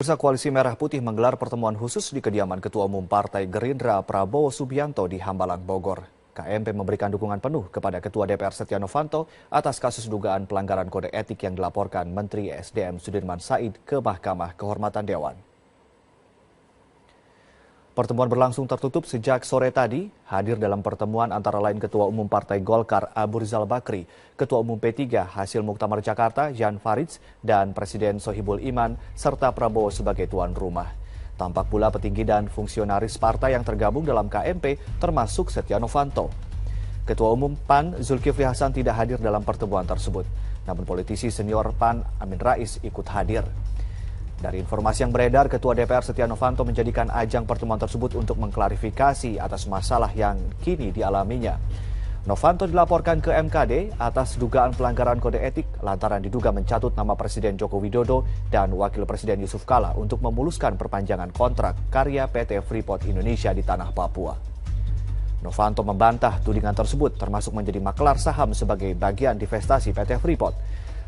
Bursa Koalisi Merah Putih menggelar pertemuan khusus di kediaman Ketua Umum Partai Gerindra Prabowo Subianto di Hambalang, Bogor. KMP memberikan dukungan penuh kepada Ketua DPR Setia Novanto atas kasus dugaan pelanggaran kode etik yang dilaporkan Menteri SDM Sudirman Said ke Mahkamah Kehormatan Dewan. Pertemuan berlangsung tertutup sejak sore tadi. Hadir dalam pertemuan antara lain Ketua Umum Partai Golkar Abu Rizal Bakri, Ketua Umum P3 Hasil Muktamar Jakarta Jan Faridz, dan Presiden Sohibul Iman, serta Prabowo sebagai tuan rumah. Tampak pula petinggi dan fungsionaris partai yang tergabung dalam KMP, termasuk Setia Novanto. Ketua Umum PAN Zulkifli Hasan tidak hadir dalam pertemuan tersebut. Namun politisi senior PAN Amin Rais ikut hadir. Dari informasi yang beredar, Ketua DPR Setia Novanto menjadikan ajang pertemuan tersebut untuk mengklarifikasi atas masalah yang kini dialaminya. Novanto dilaporkan ke MKD atas dugaan pelanggaran kode etik lantaran diduga mencatut nama Presiden Joko Widodo dan Wakil Presiden Yusuf Kala untuk memuluskan perpanjangan kontrak karya PT Freeport Indonesia di tanah Papua. Novanto membantah tudingan tersebut, termasuk menjadi maklar saham sebagai bagian divestasi PT Freeport.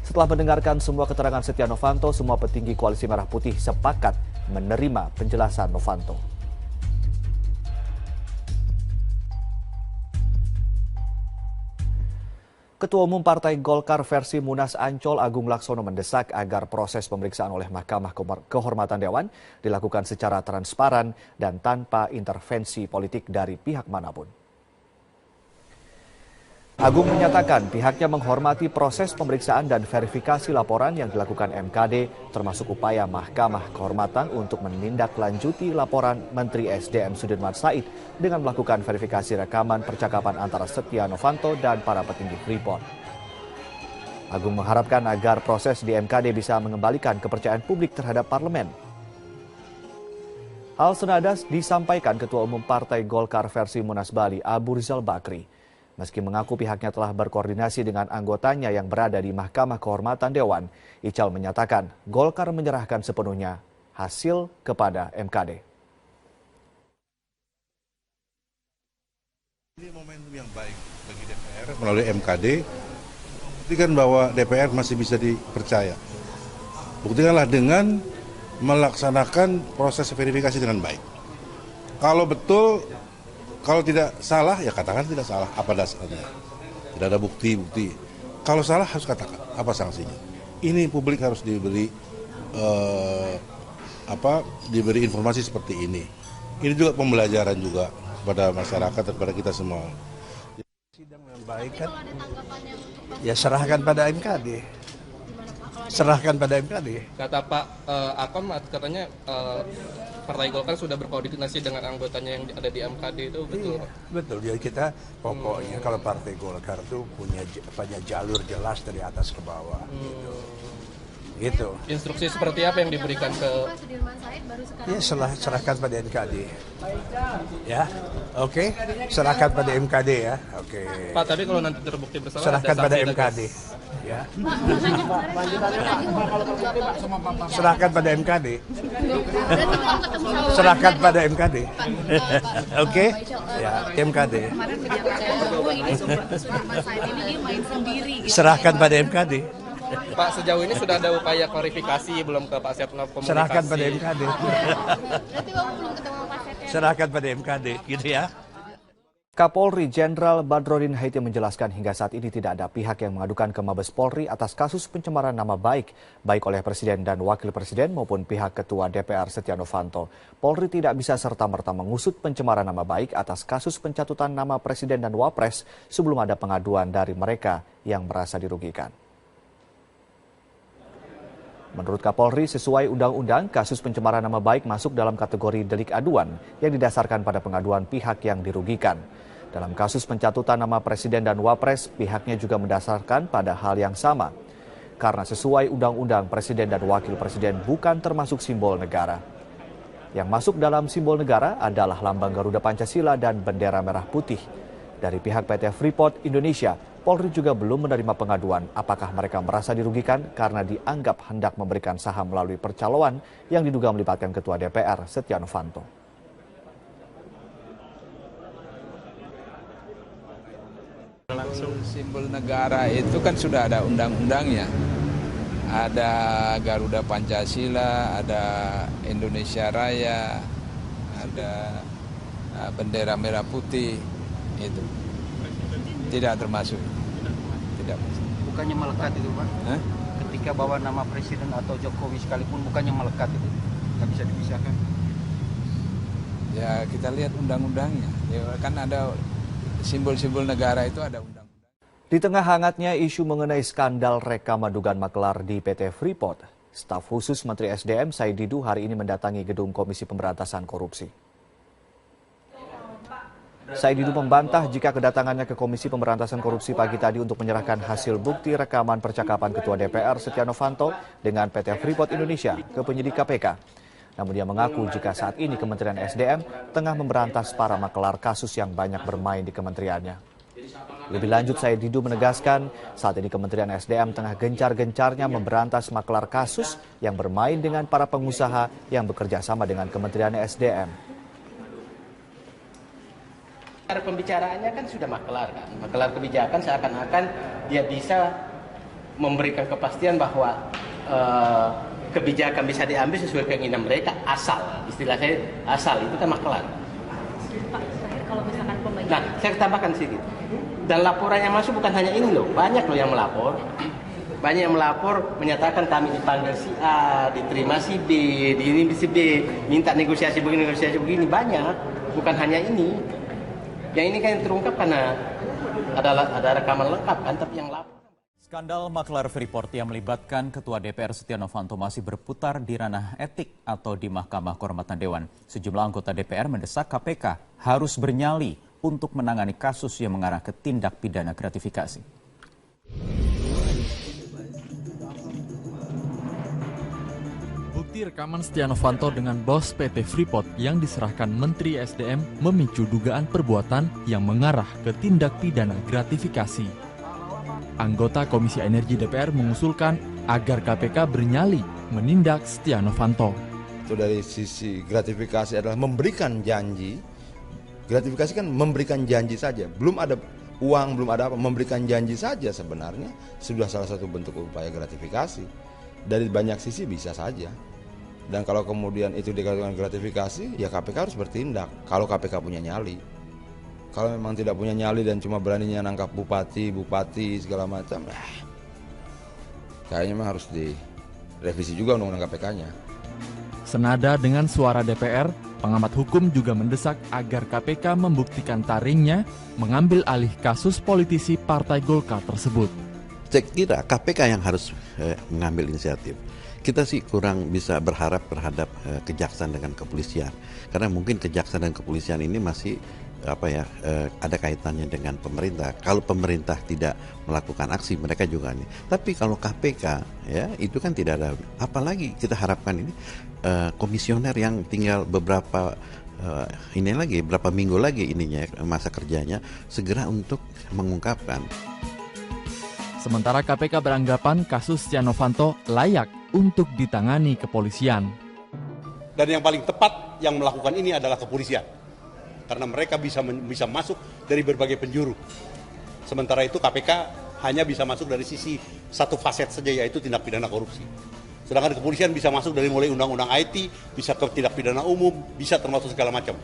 Setelah mendengarkan semua keterangan Setia Novanto, semua petinggi Koalisi Merah Putih sepakat menerima penjelasan Novanto. Ketua Umum Partai Golkar versi Munas Ancol Agung Laksono mendesak agar proses pemeriksaan oleh Mahkamah Kehormatan Dewan dilakukan secara transparan dan tanpa intervensi politik dari pihak manapun. Agung menyatakan pihaknya menghormati proses pemeriksaan dan verifikasi laporan yang dilakukan MKD, termasuk upaya Mahkamah Kehormatan untuk menindaklanjuti laporan Menteri SDM Sudirman Said dengan melakukan verifikasi rekaman percakapan antara Setia Novanto dan para petinggi Freeport. Agung mengharapkan agar proses di MKD bisa mengembalikan kepercayaan publik terhadap parlemen. Hal senada disampaikan Ketua Umum Partai Golkar versi Munas Bali Abu Rizal Bakri. Meski mengaku pihaknya telah berkoordinasi dengan anggotanya yang berada di Mahkamah Kehormatan Dewan, Ical menyatakan Golkar menyerahkan sepenuhnya hasil kepada MKD. Ini momentum yang baik bagi DPR melalui MKD, buktikan bahwa DPR masih bisa dipercaya. Buktikanlah dengan melaksanakan proses verifikasi dengan baik. Kalau betul, kalau tidak salah, ya katakan tidak salah. Apa dasarnya? Tidak ada bukti-bukti. Kalau salah harus katakan apa sanksinya. Ini publik harus diberi diberi informasi seperti ini. Ini juga pembelajaran juga kepada masyarakat dan kepada kita semua. Sidang yang baik kan, ya serahkan pada MKD. Serahkan pada MKD. Kata Pak Akom katanya Partai Golkar sudah berkoordinasi dengan anggotanya yang ada di MKD itu, betul? Iya, betul. Jadi kita pokoknya kalau Partai Golkar itu punya jalur jelas dari atas ke bawah. Gitu. Instruksi seperti apa yang diberikan ke? Ya serahkan pada MKD. Ya, oke. Serahkan pada MKD ya. Oke. Pak, tapi kalau nanti terbukti bersalah, serahkan pada MKD. Ya. Serahkan pada MKD. Serahkan pada MKD. Oke? Ya, MKD. Serahkan pada MKD. Pak, sejauh ini sudah ada upaya klarifikasi belum ke Pak Setnov komunikasi? Serahkan pada MKD. Serahkan pada MKD, gitu ya. Kapolri Jenderal Badrodin Haiti menjelaskan hingga saat ini tidak ada pihak yang mengadukan ke Mabes Polri atas kasus pencemaran nama baik oleh Presiden dan Wakil Presiden maupun pihak Ketua DPR Setia Novanto. Polri tidak bisa serta-merta mengusut pencemaran nama baik atas kasus pencatutan nama Presiden dan Wapres sebelum ada pengaduan dari mereka yang merasa dirugikan. Menurut Kapolri, sesuai undang-undang, kasus pencemaran nama baik masuk dalam kategori delik aduan yang didasarkan pada pengaduan pihak yang dirugikan. Dalam kasus pencatutan nama Presiden dan Wapres, pihaknya juga mendasarkan pada hal yang sama. Karena sesuai undang-undang, Presiden dan Wakil Presiden bukan termasuk simbol negara. Yang masuk dalam simbol negara adalah lambang Garuda Pancasila dan bendera merah putih. Dari pihak PT Freeport Indonesia, Polri juga belum menerima pengaduan apakah mereka merasa dirugikan karena dianggap hendak memberikan saham melalui percaloan yang diduga melibatkan Ketua DPR Setia Novanto. Simbol negara itu kan sudah ada undang-undangnya. ada Garuda Pancasila, ada Indonesia Raya, ada bendera merah putih, itu tidak termasuk. Tidak. Bukannya melekat itu, Pak? Ketika bawa nama presiden atau Jokowi sekalipun bukannya melekat itu, nggak bisa dipisahkan. Ya kita lihat undang-undangnya, ya, kan ada simbol-simbol negara itu ada undang. Di tengah hangatnya isu mengenai skandal rekaman dugaan maklar di PT Freeport, staf khusus Menteri SDM Said Didu hari ini mendatangi gedung Komisi Pemberantasan Korupsi. Said Didu membantah jika kedatangannya ke Komisi Pemberantasan Korupsi pagi tadi untuk menyerahkan hasil bukti rekaman percakapan Ketua DPR Setia Novanto dengan PT Freeport Indonesia ke penyidik KPK. Namun dia mengaku jika saat ini Kementerian SDM tengah memberantas para maklar kasus yang banyak bermain di kementeriannya. Lebih lanjut, Said Didu menegaskan saat ini Kementerian SDM tengah gencar-gencarnya memberantas maklar kasus yang bermain dengan para pengusaha yang bekerja sama dengan Kementerian SDM. Pembicaraannya kan sudah maklar kan, maklar kebijakan seakan-akan dia bisa memberikan kepastian bahwa kebijakan bisa diambil sesuai keinginan mereka asal, istilah saya asal itu kan maklar. Pak, kalau misalkan pembagian. Nah, saya tambahkan sedikit. Dan laporan yang masuk bukan hanya ini loh, banyak loh yang melapor. Banyak yang melapor menyatakan kami dipanggil si A, diterima si B, di ini si B, minta negosiasi begini, banyak. Bukan hanya ini. Yang ini kan yang terungkap karena ada rekaman lengkap kan, tapi yang lapor. Skandal maklar Freeport yang melibatkan Ketua DPR Setia Novanto masih berputar di ranah etik atau di Mahkamah Kehormatan Dewan. Sejumlah anggota DPR mendesak KPK harus bernyali untuk menangani kasus yang mengarah ke tindak pidana gratifikasi. Bukti rekaman Setia Novanto dengan bos PT Freeport yang diserahkan Menteri SDM memicu dugaan perbuatan yang mengarah ke tindak pidana gratifikasi. Anggota Komisi Energi DPR mengusulkan agar KPK bernyali menindak Setia Novanto. Itu dari sisi gratifikasi adalah memberikan janji. Gratifikasi kan memberikan janji saja, belum ada uang, belum ada apa, memberikan janji saja sebenarnya sudah salah satu bentuk upaya gratifikasi. Dari banyak sisi bisa saja. Dan kalau kemudian itu dikatakan gratifikasi, ya KPK harus bertindak kalau KPK punya nyali. Kalau memang tidak punya nyali dan cuma beraninya nangkap bupati segala macam, kayaknya memang harus direvisi juga undang-undang KPK-nya. Senada dengan suara DPR, pengamat hukum juga mendesak agar KPK membuktikan taringnya mengambil alih kasus politisi Partai Golkar tersebut. Saya kira KPK yang harus mengambil inisiatif. Kita sih kurang bisa berharap terhadap kejaksaan dengan kepolisian. Karena mungkin kejaksaan dan kepolisian ini masih ada kaitannya dengan pemerintah. Kalau pemerintah tidak melakukan aksi, mereka juga ini. Tapi kalau KPK, ya itu kan tidak ada. Apalagi kita harapkan ini komisioner yang tinggal beberapa beberapa minggu lagi ininya masa kerjanya segera untuk mengungkapkan. Sementara KPK beranggapan kasus Setia Novanto layak untuk ditangani kepolisian. Dan yang paling tepat yang melakukan ini adalah kepolisian. Karena mereka bisa masuk dari berbagai penjuru. Sementara itu KPK hanya bisa masuk dari sisi satu faset saja, yaitu tindak pidana korupsi. Sedangkan kepolisian bisa masuk dari mulai undang-undang IT, bisa ke tindak pidana umum, bisa termasuk segala macam.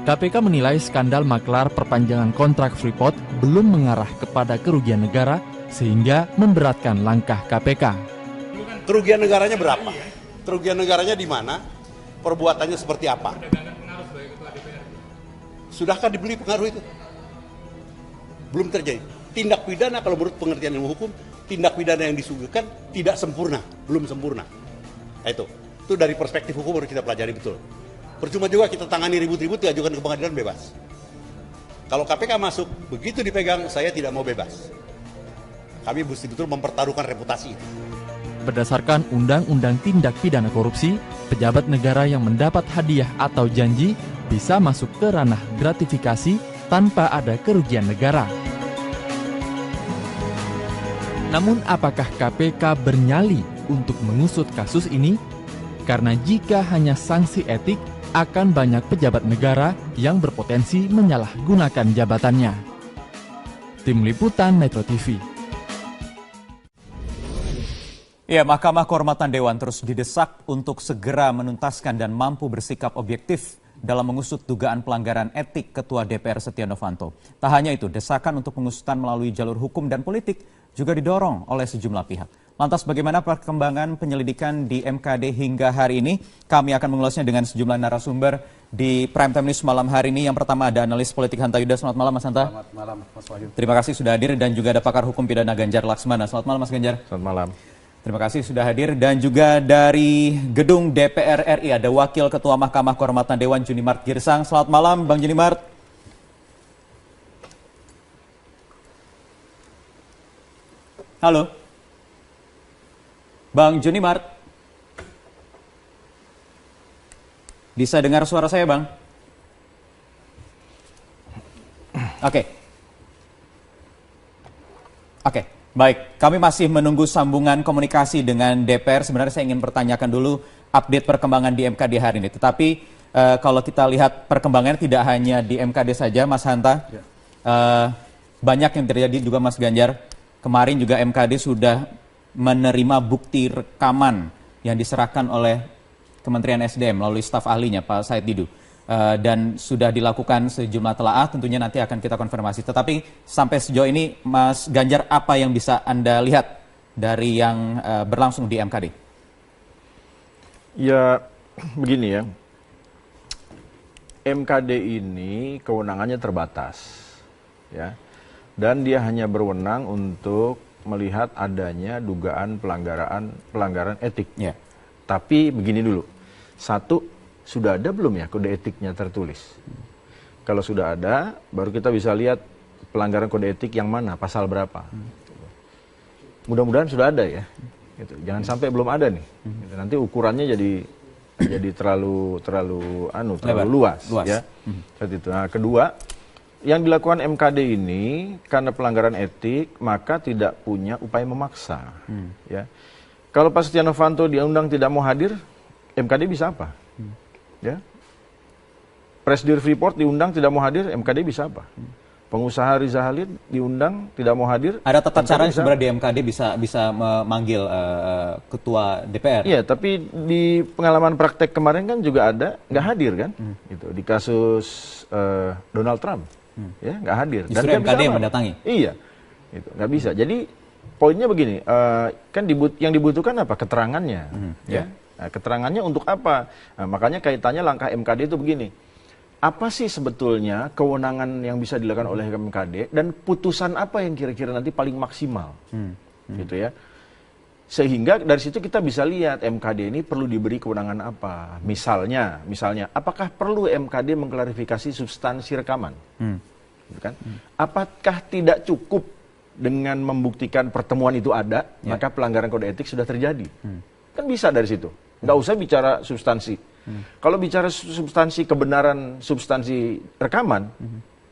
KPK menilai skandal maklar perpanjangan kontrak Freeport belum mengarah kepada kerugian negara sehingga memberatkan langkah KPK. Kerugian negaranya berapa? Kerugian negaranya di mana? Perbuatannya seperti apa? Sudahkah dibeli pengaruh itu? Belum terjadi. Tindak pidana kalau menurut pengertian ilmu hukum, tindak pidana yang disuguhkan tidak sempurna, belum sempurna. Itu dari perspektif hukum harus kita pelajari betul. Percuma juga kita tangani ribut-ribut diajukan ke pengadilan bebas. Kalau KPK masuk, begitu dipegang, saya tidak mau bebas. Kami mesti betul mempertaruhkan reputasi itu. Berdasarkan Undang-Undang Tindak Pidana Korupsi, pejabat negara yang mendapat hadiah atau janji bisa masuk ke ranah gratifikasi tanpa ada kerugian negara. Namun apakah KPK bernyali untuk mengusut kasus ini? Karena jika hanya sanksi etik, akan banyak pejabat negara yang berpotensi menyalahgunakan jabatannya. Tim Liputan Metro TV. Ya, Mahkamah Kehormatan Dewan terus didesak untuk segera menuntaskan dan mampu bersikap objektif dalam mengusut dugaan pelanggaran etik Ketua DPR Setia Novanto. Tak hanya itu, desakan untuk pengusutan melalui jalur hukum dan politik juga didorong oleh sejumlah pihak. Lantas bagaimana perkembangan penyelidikan di MKD hingga hari ini? Kami akan mengulasnya dengan sejumlah narasumber di Prime Time News malam hari ini. Yang pertama ada analis politik Hanta Yuda. Selamat malam Mas Hanta. Selamat malam Mas Wahyu. Terima kasih sudah hadir, dan juga ada pakar hukum pidana Ganjar Laksmana. Selamat malam Mas Ganjar. Selamat malam. Terima kasih sudah hadir, dan juga dari gedung DPR RI ada Wakil Ketua Mahkamah Kehormatan Dewan Junimart Girsang. Selamat malam Bang Junimart. Halo. Bang Junimart. Bisa dengar suara saya, Bang? Oke. Baik, kami masih menunggu sambungan komunikasi dengan DPR. Sebenarnya saya ingin pertanyakan dulu update perkembangan di MKD hari ini. Tetapi kalau kita lihat perkembangannya tidak hanya di MKD saja, Mas Hanta. Ya. Banyak yang terjadi juga, Mas Ganjar. Kemarin juga MKD sudah menerima bukti rekaman yang diserahkan oleh Kementerian SDM melalui staf ahlinya, Pak Said Didu. Dan sudah dilakukan sejumlah telaah, tentunya nanti akan kita konfirmasi. Tetapi sampai sejauh ini, Mas Ganjar, apa yang bisa Anda lihat dari yang berlangsung di MKD? Ya, begini ya. MKD ini kewenangannya terbatas, ya. Dan dia hanya berwenang untuk melihat adanya dugaan pelanggaran etik. Ya. Tapi begini dulu. Satu, sudah ada belum ya kode etiknya tertulis? Kalau sudah ada, baru kita bisa lihat pelanggaran kode etik yang mana, pasal berapa. Mudah-mudahan sudah ada ya. Gitu. Jangan sampai belum ada nih. Gitu. Nanti ukurannya jadi terlalu luas. Ya. Seperti itu. Nah, kedua, yang dilakukan MKD ini karena pelanggaran etik, maka tidak punya upaya memaksa. Ya. Kalau Pak Setia Novanto diundang tidak mau hadir, MKD bisa apa? Ya. Presidir Freeport diundang tidak mau hadir, MKD bisa apa? Pengusaha Riza Khalid diundang tidak mau hadir. Ada tata cara sebenarnya di MKD bisa memanggil ketua DPR. Iya, tapi di pengalaman praktek kemarin kan juga ada nggak hadir kan? Gitu. Di kasus Donald Trump, ya nggak hadir. Justru dan MKD yang mendatangi. Iya, itu nggak bisa. Jadi poinnya begini, kan yang dibutuhkan apa? Keterangannya. Ya. Nah, keterangannya untuk apa? Nah, makanya kaitannya langkah MKD itu begini. Apa sih sebetulnya kewenangan yang bisa dilakukan oleh MKD dan putusan apa yang kira-kira nanti paling maksimal? Gitu ya. Sehingga dari situ kita bisa lihat MKD ini perlu diberi kewenangan apa. Misalnya, apakah perlu MKD mengklarifikasi substansi rekaman? Gitu kan? Apakah tidak cukup dengan membuktikan pertemuan itu ada, maka pelanggaran kode etik sudah terjadi? Kan bisa dari situ. Nggak usah bicara substansi. Kalau bicara substansi, kebenaran substansi rekaman,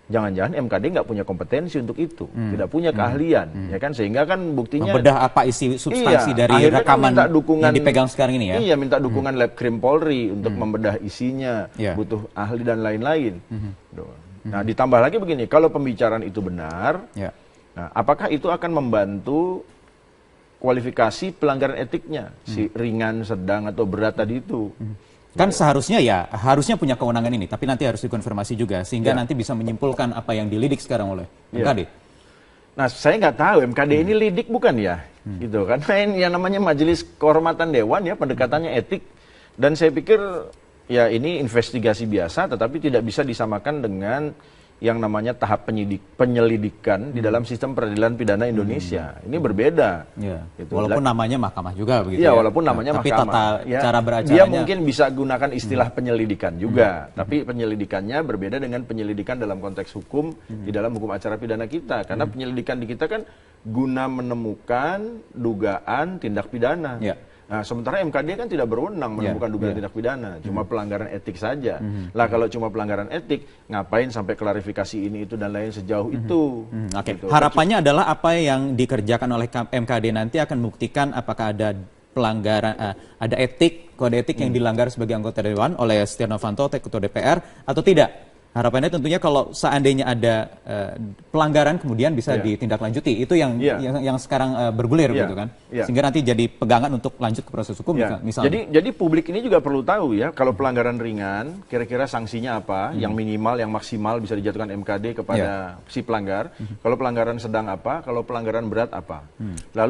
jangan-jangan MKD nggak punya kompetensi untuk itu, tidak punya keahlian, ya kan? Sehingga kan buktinya membedah apa isi substansi dari rekaman kan yang dipegang sekarang ini ya? Iya, minta dukungan Lab Krim Polri untuk membedah isinya, butuh ahli dan lain-lain. Nah, ditambah lagi begini, kalau pembicaraan itu benar, nah, apakah itu akan membantu kualifikasi pelanggaran etiknya, si ringan, sedang, atau berat tadi itu? Kan seharusnya harusnya punya kewenangan ini, tapi nanti harus dikonfirmasi juga, sehingga nanti bisa menyimpulkan apa yang dilidik sekarang oleh MKD. Nah, saya nggak tahu MKD ini lidik bukan ya, gitu. Karena yang namanya Majelis Kehormatan Dewan ya, pendekatannya etik, dan saya pikir ya ini investigasi biasa, tetapi tidak bisa disamakan dengan yang namanya tahap penyelidikan di dalam sistem peradilan pidana Indonesia. Ini berbeda. Ya. Gitu. Walaupun namanya mahkamah juga begitu ya. Walaupun namanya tapi mahkamah. Tapi tata cara beracaranya. Dia mungkin bisa gunakan istilah penyelidikan juga. Tapi penyelidikannya berbeda dengan penyelidikan dalam konteks hukum di dalam hukum acara pidana kita. Karena penyelidikan di kita kan guna menemukan dugaan tindak pidana. Ya. Nah, sementara MKD kan tidak berwenang menemukan dugaan tindak pidana, cuma pelanggaran etik saja. Lah kalau cuma pelanggaran etik, ngapain sampai klarifikasi ini itu dan lain sejauh itu? Gitu. Harapannya adalah apa yang dikerjakan oleh MKD nanti akan membuktikan apakah ada pelanggaran, ada kode etik yang dilanggar sebagai anggota dewan oleh Setia Novanto, ketua DPR, atau tidak. Harapannya tentunya kalau seandainya ada pelanggaran kemudian bisa ditindaklanjuti. Itu yang sekarang bergulir gitu kan. Sehingga nanti jadi pegangan untuk lanjut ke proses hukum misalnya. Jadi publik ini juga perlu tahu ya, kalau pelanggaran ringan kira-kira sanksinya apa, yang minimal, yang maksimal bisa dijatuhkan MKD kepada si pelanggar. Kalau pelanggaran sedang apa, kalau pelanggaran berat apa. Lalu